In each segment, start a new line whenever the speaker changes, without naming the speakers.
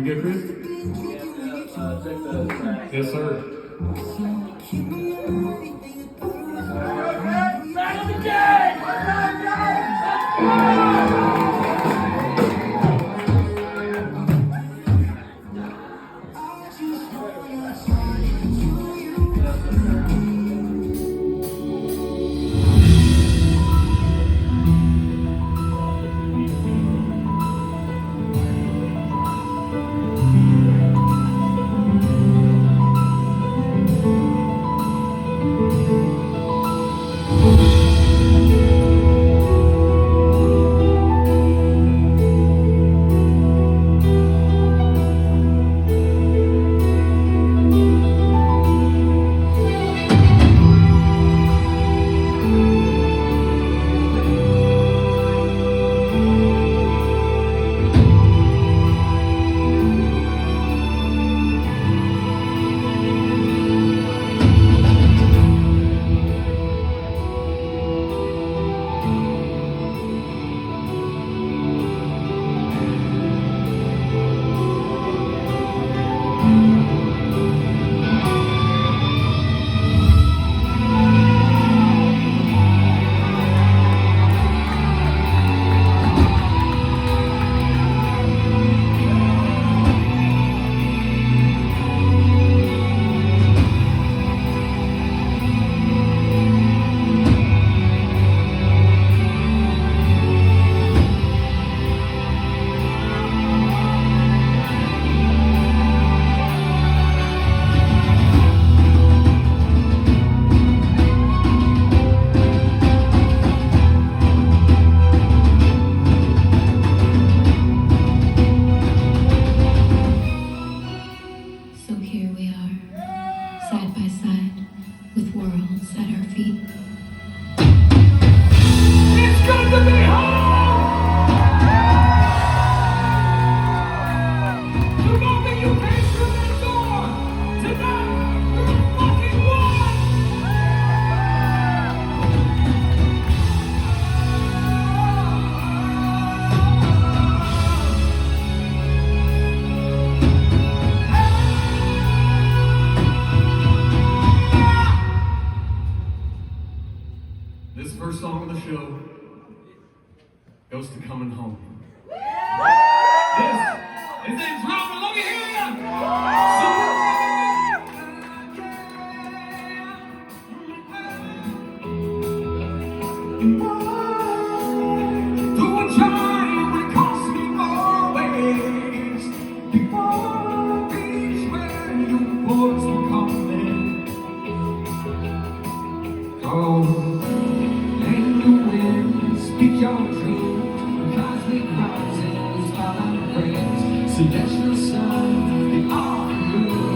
We good, Chris?
Check the track.
Yes, sir.
Back of the game!
So here we are, side by side, with worlds at our feet.
It's good to be home! The moment you came through that door, tonight, you're fucking one!
This first song of the show goes to Coming Home. Yes, it's a drama. Let me hear ya. Do a time when it cost me always. Before the beach where you boys were coming. Oh. And the wind, speak your truth, cosmic rising, spotlight rays, celestial sun, the afternoon.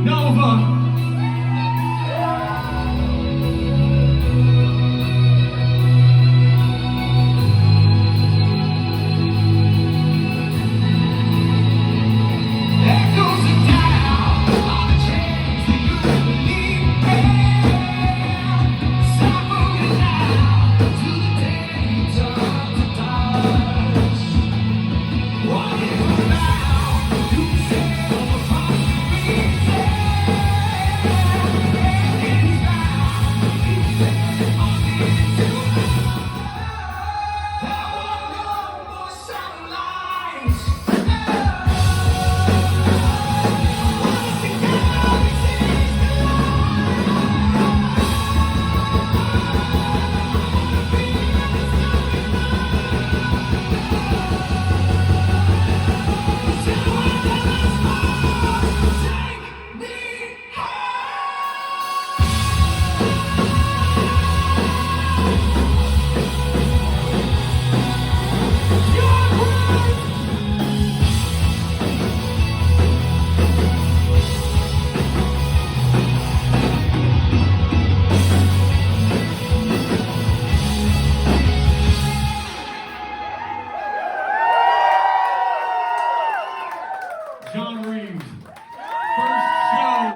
Nova.